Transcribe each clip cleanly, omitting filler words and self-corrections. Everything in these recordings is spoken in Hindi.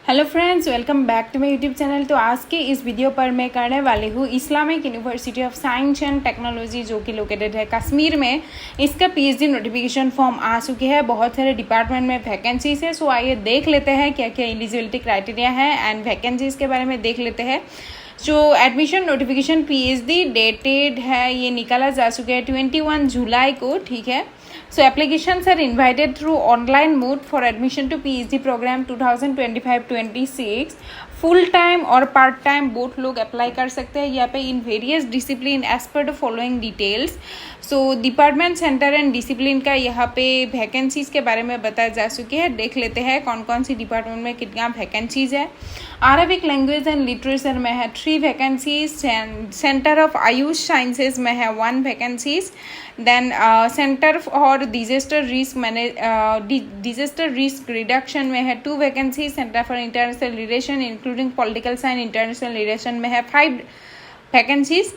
Hello friends, welcome back to my YouTube channel. तो आज के इस वीडियो पर मैं करने वाली हूँ Islamic university of science and technology जो कि लोकेटेड है कश्मीर में। इसका पीएचडी नोटिफिकेशन फॉर्म आ चुके हैं। बहुत सारे डिपार्टमेंट में वैकेंसीज है। सो आइए देख लेते हैं क्या क्या एलिजिबिलिटी क्राइटेरिया है एंड वैकेंसीज के बारे में देख लेते हैं। जो एडमिशन नोटिफिकेशन पीएचडी डेटेड है ये निकाला जा चुका है 21 जुलाई को, ठीक है। So applications are invited through online mode for admission to PhD program 2025-26। Full time और पार्ट टाइम बोथ लोग अप्लाई कर सकते हैं यहाँ पे in various discipline as per the following details. So department, centre and discipline का यहाँ पे वैकेंसीज के बारे में बताया जा चुकी है। देख लेते हैं कौन कौन सी डिपार्टमेंट में कितना वैकेंसीज है। अरबिक लैंग्वेज एंड लिटरेचर में है 3 vacancies. Centre of Ayush sciences में है 1 vacancies. Then centre for disaster risk reduction में है 2 vacancies. Centre for international relation including political science international relation में है 5 वैकेंसीज।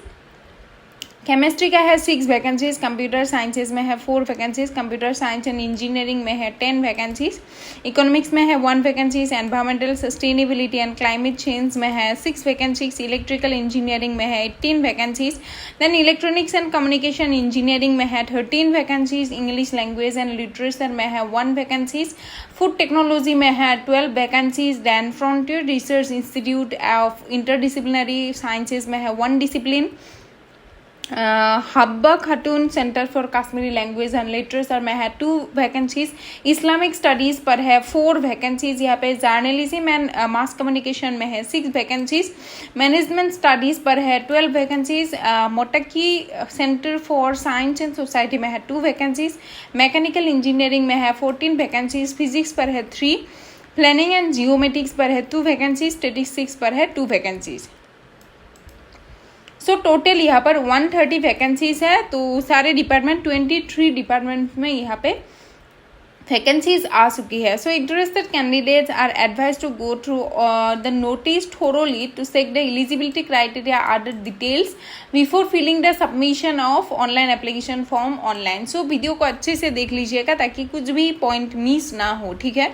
केमिस्ट्री का है 6 वैकेंसीज। कंप्यूटर साइंसेज में है 4 vacancies. Computer science and engineering में है 10 वैकेंसीज। इकोनॉमिक्स में है 1 vacancies. Environmental sustainability and climate change में है 6 वैकेंसीज। इलेक्ट्रिकल इंजीनियरिंग में है 18 vacancies. Then electronics and communication engineering में है 13 vacancies. English language and literature में है 1 वैकेंसीज। फूड टेक्नोलॉजी में है 12 vacancies. Then frontier research institute of interdisciplinary sciences में है 1 discipline. Habba Khatoon centre for Kashmiri language and literature में है 2 वैकेंसीज। इस्लामिक स्टडीज़ पर है 4 वैकेंसीज। यहाँ पे जर्नलिज्म एंड मास कम्युनिकेशन में है 6 वैकेंसीज। मैनेजमेंट स्टडीज़ पर है 12 वैकेंसीज। मोटकी centre for science and society में है 2 वैकेंसीज। मैकेनिकल इंजीनियरिंग में है 14 वैकेंसीज। फिजिक्स पर है 3। प्लानिंग एंड जियोमेट्रिक्स पर है 2 वैकेंसीज। स्टेटिस्टिक्स पर है 2 वैकेंसीज। सो टोटल यहाँ पर 130 वैकेंसीज है। तो सारे डिपार्टमेंट 23 डिपार्टमेंट में यहाँ पे वैकेंसीज आ चुकी है। So interested candidates are advise to go through the notice thoroughly to check the eligibility criteria other details before filling the submission of online application form online. So video को अच्छे से देख लीजिएगा ताकि कुछ भी पॉइंट मिस ना हो, ठीक है।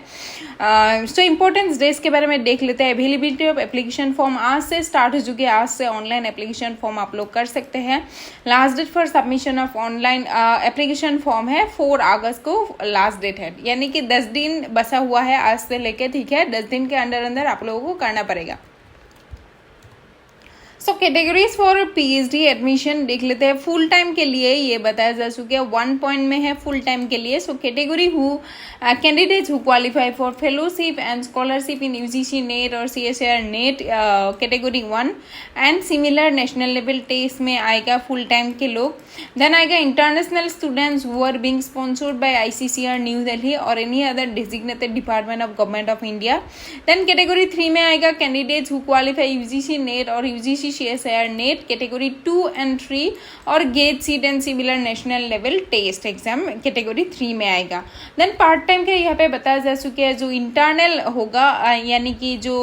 सो इम्पोर्टेंस डेज के बारे में देख लेते हैं। अवेलेबिलिटी ऑफ एप्लीकेशन फॉर्म आज से स्टार्ट हो चुकी है। आज से ऑनलाइन एप्लीकेशन फॉर्म आप लोग कर सकते हैं। Last date for submission of online application form है 4 अगस्त को लास्ट डेट है, यानी कि 10 दिन बचा हुआ है आज से लेके, ठीक है। 10 दिन के अंदर आप लोगों को करना पड़ेगा। सो कैटेगरीज फॉर पीएचडी एडमिशन देख लेते हैं। फुल टाइम के लिए ये बताया जा चुका है 1 पॉइंट में है फुल टाइम के लिए। So category candidates who qualify for fellowship and scholarship in UGC NET और CSR NET category 1 and similar national level test में आएगा फुल टाइम के लोग। देन आएगा international students who are being sponsored by ICCR new Delhi और any other designated department of government of India. Then category 3 में आएगा candidates who qualify UGC NET और UGC CSIR NET category 2 and 3 और GATE CEED and similar national level test exam category 3 में आएगा। देन पार्ट टाइम के यहाँ पे बताया जा चुके हैं जो इंटरनल होगा यानी कि जो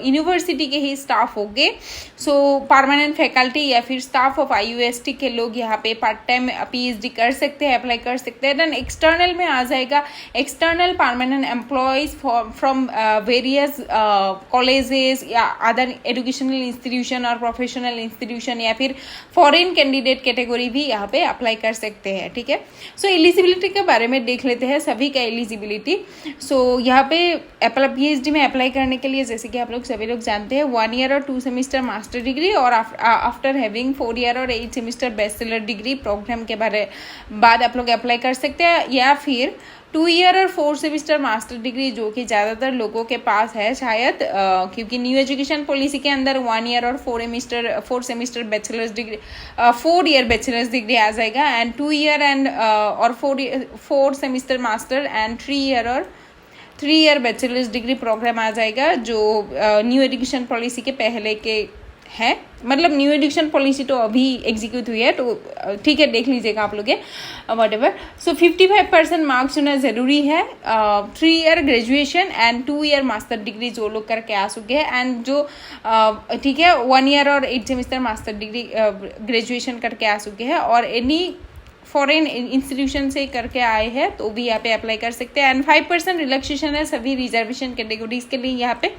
यूनिवर्सिटी के ही स्टाफ होंगे। सो परमानेंट फैकल्टी या फिर स्टाफ ऑफ IUST के लोग यहाँ पे पार्ट टाइम PhD कर सकते हैं, अप्लाई कर सकते हैं। देन एक्सटर्नल में आ जाएगा external permanent employees from various colleges या अदर एजुकेशनल इंस्टीट्यूशन और प्रोफेशनल इंस्टीट्यूशन या फिर फॉरेन कैंडिडेट कैटेगरी भी यहाँ पे अप्लाई कर सकते हैं, ठीक है। सो एलिजिबिलिटी के बारे में देख लेते हैं सभी का एलिजिबिलिटी। सो यहाँ पे PhD में अप्लाई करने के लिए जैसे कि आप लोग सभी लोग जानते हैं 1 ईयर और 2 सेमेस्टर मास्टर डिग्री और आफ्टर हैविंग 4 ईयर और 8 सेमेस्टर बैचलर डिग्री प्रोग्राम के बाद आप लोग अप्लाई कर सकते हैं, या फिर 2 ईयर और 4 सेमेस्टर मास्टर डिग्री जो कि ज़्यादातर लोगों के पास है शायद, क्योंकि न्यू एजुकेशन पॉलिसी के अंदर 1 ईयर और 4 semester bachelors degree 4 year bachelors degree आ जाएगा एंड 2 ईयर एंड और 4 semester master and 3 year bachelors degree programme आ जाएगा जो न्यू एजुकेशन पॉलिसी के पहले के है। मतलब न्यू एजुकेशन पॉलिसी तो अभी एग्जीक्यूट हुई है, तो ठीक है, देख लीजिएगा आप लोग वट एवर। सो 55% मार्क्स होना ज़रूरी है। 3 year graduation and 2 year master degree जो लोग करके आ चुके हैं एंड जो ठीक है 1 ईयर और 8 सेमेस्टर मास्टर डिग्री ग्रेजुएशन करके आ चुके हैं और एनी फॉरेन इंस्टीट्यूशन से करके आए हैं तो भी यहाँ पे अप्लाई कर सकते हैं। एंड 5% रिलैक्सेशन है सभी रिजर्वेशन कैटेगरीज के लिए यहाँ पे।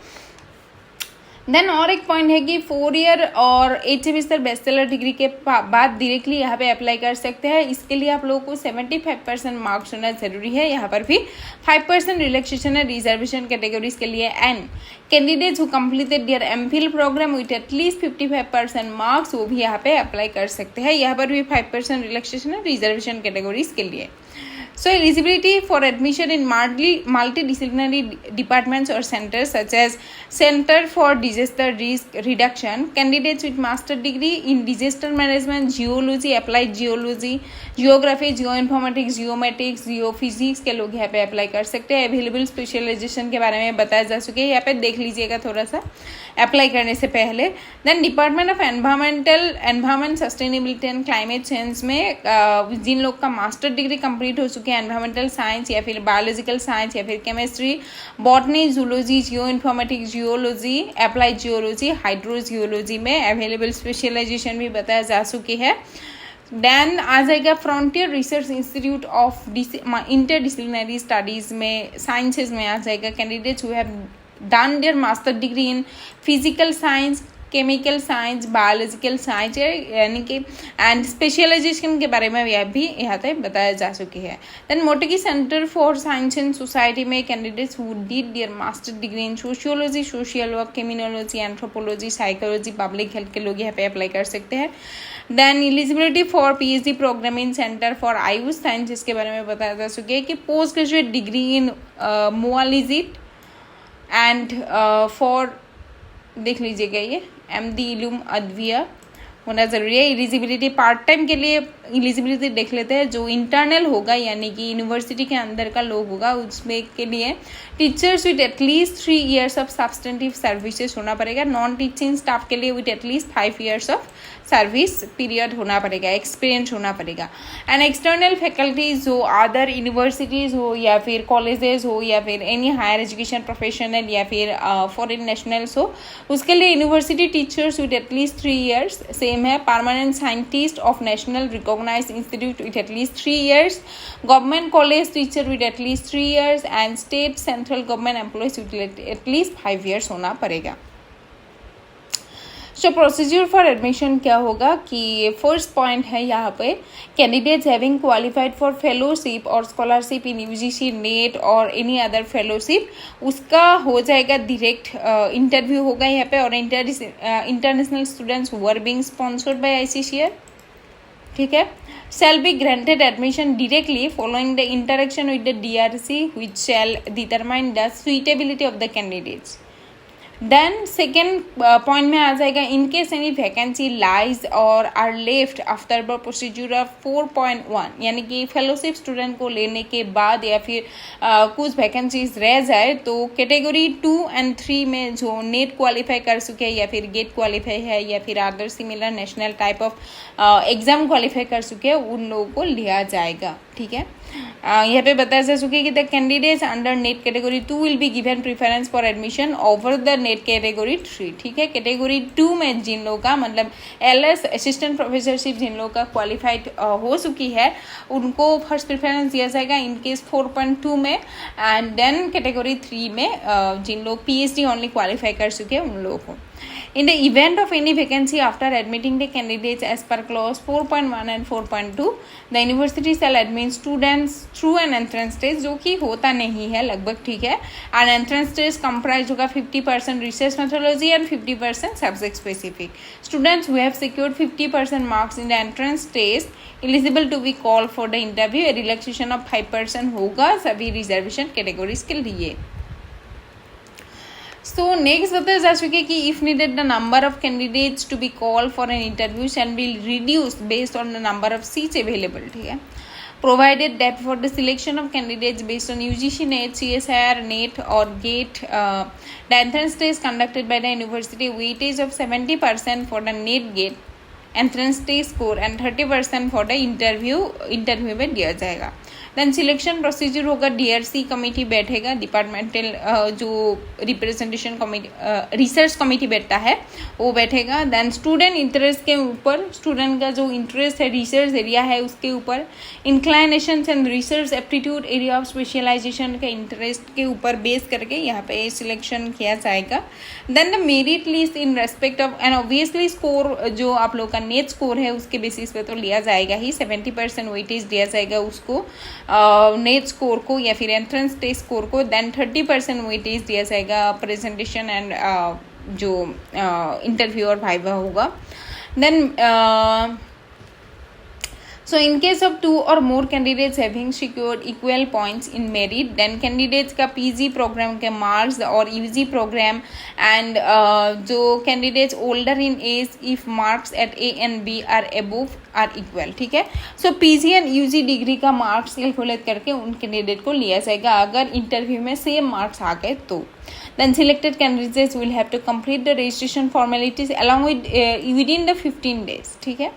देन और एक पॉइंट है कि 4 ईयर और 8 सेमेस्टर बैचलर डिग्री के बाद डायरेक्टली यहाँ पे अप्लाई कर सकते हैं। इसके लिए आप लोगों को 75% मार्क्स होना जरूरी है। यहाँ पर भी 5% रिलैक्सेशन है रिजर्वेशन कैटेगरीज के लिए। And candidates who completed their MPhil program with at least 55% marks वो भी यहाँ पे अप्लाई कर सकते हैं। यहाँ पर भी 5% रिलैक्सेशन है रिजर्वेशन कैटेगरीज के लिए। So eligibility for admission in multidisciplinary departments or centers such as Center for Disaster Risk Reduction, candidates with master degree in disaster management, geology, applied geology, geography, geoinformatics, geomatics, geophysics के लोग यहाँ पे अप्लाई कर सकते हैं। अवेलेबल स्पेशलाइजेशन के बारे में बताया जा चुके हैं, यहाँ पे देख लीजिएगा थोड़ा सा अप्लाई करने से पहले। Then department of environment sustainability and climate change में जिन लोग का मास्टर डिग्री कंप्लीट हो चुके हैं एनवायरमेंटल साइंस या फिर बायोलॉजिकल साइंस या फिर chemistry, botany, zoology, geo informatics, geology, applied geology, hydrogeology में अवेलेबल स्पेशलाइजेशन भी बताया जा चुकी है। देन आ जाएगा frontier research institute of interdisciplinary studies में साइंसेज में आ जाएगा candidates who have done there master degree in physical science, chemical science, biological science यानी कि एंड स्पेशलाइजेशन के बारे में यह भी यहाँ तक बताया जा चुकी है। देन मोटेगी centre for science and society में candidates who did their master degree in sociology, social work, criminology, anthropology, psychology, public health के लोग यहाँ पे अप्लाई कर सकते हैं। Then eligibility for PhD programme in centre for AYUSH science इसके बारे में बताया जा चुकी है कि पोस्ट ग्रेजुएट डिग्री इन मोआलिजिट एंड फॉर देख लीजिएगा ये MD इलूम अद्विया होना जरूरी है। एलिजिबिलिटी पार्ट टाइम के लिए एलिजिबिलिटी देख लेते हैं, जो इंटरनल होगा यानी कि यूनिवर्सिटी के अंदर का लोग होगा उसमें के लिए teachers with at least 3 years of substantive services होना पड़ेगा। नॉन टीचिंग स्टाफ के लिए with at least 5 years of service period होना पड़ेगा, एक्सपीरियंस होना पड़ेगा। एंड एक्सटर्नल फैकल्टीज हो, अदर यूनिवर्सिटीज़ हो या फिर कॉलेजेस हो या फिर एनी हायर एजुकेशन प्रोफेशनल या फिर फॉरेन नेशनल्स हो, उसके लिए university teachers with at least 3 years same है। Permanent scientist of national recognised institute with at least 3 years, government college teacher with at least 3 years and state central government employees with at least 5 years होना पड़ेगा। सो प्रोसीजर फॉर एडमिशन क्या होगा कि फर्स्ट पॉइंट है यहाँ पे candidates having qualified for fellowship और स्कॉलरशिप इन UGC, नेट और एनी अदर फेलोशिप, उसका हो जाएगा डायरेक्ट इंटरव्यू होगा यहाँ पे। और international students who are being sponsored by ICCR, ठीक है, shall be granted admission directly following the interaction with the DRC which shall determine the suitability of the candidates. Then second point में आ जाएगा in case any vacancy lies और are left after the procedure of 4.1 यानी कि फेलोशिप स्टूडेंट को लेने के बाद या फिर कुछ वैकेंसीज रह जाए तो कैटेगरी 2 and 3 में जो नेट क्वालिफाई कर चुके हैं या फिर गेट क्वालिफाई है या फिर other similar national type of exam qualify कर चुके हैं उन लोगों को लिया जाएगा, ठीक है। यहाँ पे बताया जा चुके कि the candidates under net category 2 will be given preference for admission over the net category 3, ठीक है। कैटेगरी 2 में जिन लोगों का मतलब LS असिस्टेंट प्रोफेसरशिप जिन लोगों का क्वालिफाइड हो चुकी है उनको फर्स्ट प्रेफरेंस दिया जाएगा इन केस 4.2 में। एंड देन कैटेगरी 3 में जिन लोग PhD ओनली क्वालिफाई कर चुके हैं उन लोगों को। In the event of any vacancy after admitting the candidates as per clause 4.1 and 4.2, the university shall admit students through an entrance test, जो कि होता नहीं है लगभग, ठीक है। And entrance test comprise होगा 50% research methodology and 50% subject specific. Students who have secured 50% marks in the entrance test eligible to be called for the interview. A relaxation of 5% होगा सभी reservation categories के लिए। So next बताया जा चुके कि if needed the number of candidates to be called for an interview shall be reduced based on the number of seats available, ठीक है। Provided that for the selection of candidates based on UGC, NET, CSIR, NET or GATE, the entrance test conducted by the university weightage of 70% for the NET GATE entrance test score and 30% for the interview में दिया जाएगा। देन सिलेक्शन प्रोसीजर होगा, DRC कमेटी बैठेगा, डिपार्टमेंटल जो रिप्रेजेंटेशन कमेटी रिसर्च कमेटी बैठता है वो बैठेगा। देन स्टूडेंट इंटरेस्ट के ऊपर, स्टूडेंट का जो इंटरेस्ट है रिसर्च एरिया है उसके ऊपर, inclination and research aptitude area of specialization के इंटरेस्ट के ऊपर बेस करके यहाँ पे सिलेक्शन किया जाएगा। Then the merit list in respect of and obviously score जो आप लोग का नेट स्कोर है उसके बेसिस पे तो लिया जाएगा ही, 70% वेटेज दिया जाएगा उसको नेट स्कोर को या फिर एंट्रेंस टेस्ट स्कोर को। देन 30% वेटेज दिया जाएगा प्रेजेंटेशन एंड जो इंटरव्यू और वाइवा होगा। Then so in case of 2 or more candidates having secured equal points in merit, then candidates का PG program के marks और UG program and जो candidates older in age if marks at A and B are above are equal, ठीक है। so PG and UG degree का मार्क्स कैलकुलेट करके उन कैंडिडेट को लिया जाएगा अगर इंटरव्यू में सेम मार्क्स आ गए तो। then selected candidates will have to complete the registration formalities along with within the 15 days, ठीक है,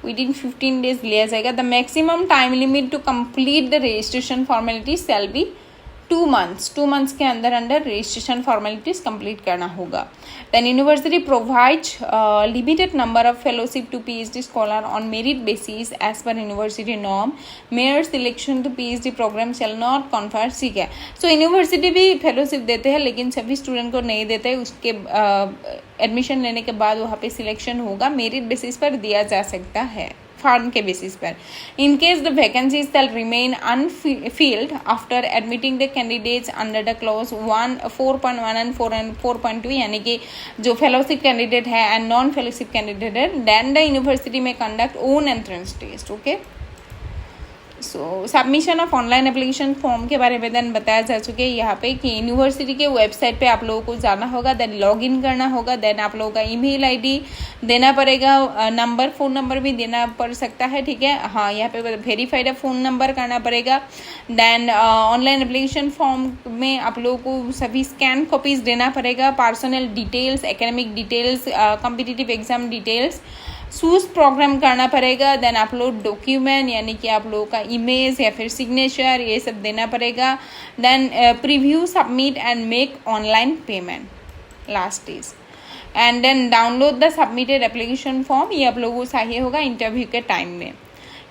विदिन 15 डेज लिया जाएगा। The maximum time limit to complete the registration formalities shall be 2 months। 2 months के अंदर रजिस्ट्रेशन फॉर्मेलिटीज कंप्लीट करना होगा। Then university provides limited number of fellowship to PhD scholar on merit basis as per university norm. Mere selection to PhD program shall not confer, ठीक है। सो यूनिवर्सिटी भी फेलोशिप देते हैं लेकिन सभी स्टूडेंट को नहीं देते, उसके एडमिशन लेने के बाद वहाँ पे सिलेक्शन होगा, मेरिट बेसिस पर दिया जा सकता है, फॉर्म के बेसिस पर। In case the vacancies shall remain unfilled after admitting the candidates under the clause 4.1 and 4.2 यानी कि जो फेलोशिप कैंडिडेट है एंड नॉन फेलोशिप कैंडिडेट है, देन द यूनिवर्सिटी में conduct own entrance test, okay. So submission of online application form के बारे में देन बताया जा चुके हैं यहाँ पे कि यूनिवर्सिटी के वेबसाइट पे आप लोगों को जाना होगा, देन लॉगिन करना होगा, देन आप लोगों का ईमेल आईडी देना पड़ेगा, नंबर फ़ोन नंबर भी देना पड़ सकता है, ठीक है। हाँ, यहाँ पे वेरीफाइड फ़ोन नंबर करना पड़ेगा। देन ऑनलाइन एप्लीकेशन फॉर्म में आप लोगों को सभी स्कैन कॉपीज़ देना पड़ेगा, personal details, academic details, competitive exam details, सूज प्रोग्राम करना पड़ेगा। देन अपलोड डॉक्यूमेंट यानी कि आप लोगों का इमेज या फिर सिग्नेचर ये सब देना पड़ेगा। Then preview submit and make online payment, last is and then download the submitted application form, ये आप लोगों को चाहिए होगा इंटरव्यू के टाइम में।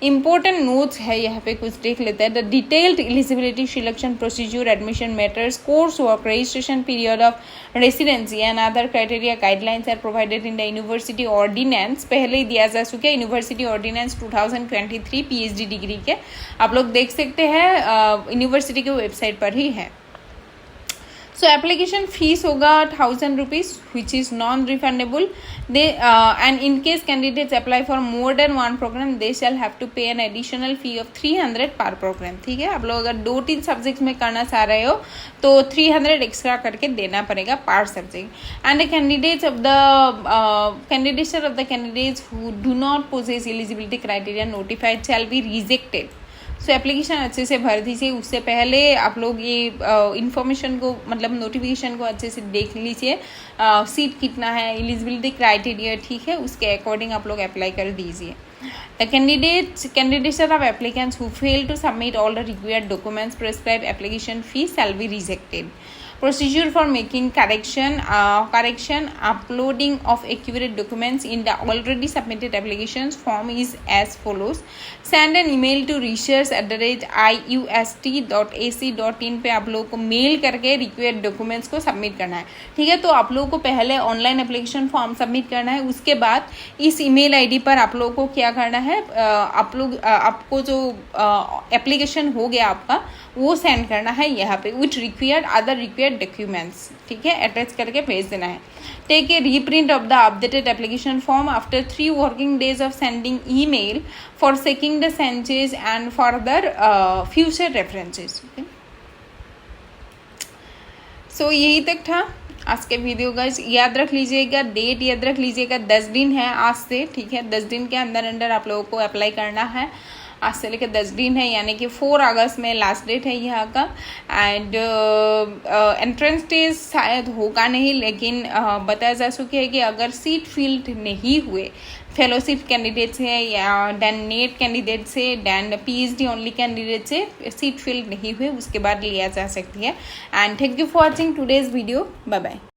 इंपॉर्टेंट नोट्स है यहाँ पे कुछ देख लेते हैं। The detailed eligibility selection procedure admission matters course work registration period of residency and other criteria guidelines are provided in the university ordinance, पहले ही दिया जा चुका है यूनिवर्सिटी ऑर्डिनेंस 2023 PhD डिग्री के, आप लोग देख सकते हैं यूनिवर्सिटी के वेबसाइट पर ही है। सो एप्लीकेशन फीस होगा 1000 rupees which is non refundable. They and in case candidates apply for more than 1 program they shall have to pay an additional fee of 300 per programme, ठीक है। आप लोग अगर 2-3 सब्जेक्ट्स में करना चाह रहे हो तो 300 एक्स्ट्रा करके देना पड़ेगा पर subject. And the candidates of the candidates of the candidates who do not possess eligibility criteria notified shall be rejected. So application अच्छे से भर दीजिए, उससे पहले आप लोग ये इन्फॉर्मेशन को मतलब नोटिफिकेशन को अच्छे से देख लीजिए, सीट कितना है, एलिजिबिलिटी क्राइटेरिया ठीक है, उसके अकॉर्डिंग आप लोग अप्लाई कर दीजिए। The candidates of applicants who fail to submit all the required documents prescribed application fee shall be rejected. Procedure for making correction, uploading of accurate documents in the already submitted applications form is as follows. Send an email to research@iust.ac.in पे आप लोगों को मेल करके रिक्वायर्ड डॉक्यूमेंट्स को सबमिट करना है, ठीक है। तो आप लोगों को पहले ऑनलाइन एप्लीकेशन फॉर्म सबमिट करना है, उसके बाद इस ईमेल आईडी पर आप लोगों को क्या करना है, आप लोग आपको जो एप्लीकेशन हो गया आपका वो सेंड करना है यहाँ पे with required other required documents, ठीक है, अटैच करके भेज देना है। Take a reprint of the updated application form after 3 working days of sending email for checking the changes and further future references. So यही तक था आज के वीडियो का। याद रख लीजिएगा, डेट याद रख लीजिएगा, 10 दिन है आज से, ठीक है। 10 दिन के अंदर आप लोगों को अप्लाई करना है। आज से लेकर 10 दिन है, यानी कि 4 अगस्त में लास्ट डेट है यहाँ का। एंड एंट्रेंस टेस्ट शायद होगा नहीं, लेकिन बताया जा चुकी है कि अगर सीट फिल्ड नहीं हुए, फेलोशिप कैंडिडेट से या देन नेट कैंडिडेट से, देन PhD ओनली कैंडिडेट से सीट फिल्ड नहीं हुए, उसके बाद लिया जा सकती है। And thank you for watching today's video. Bye bye.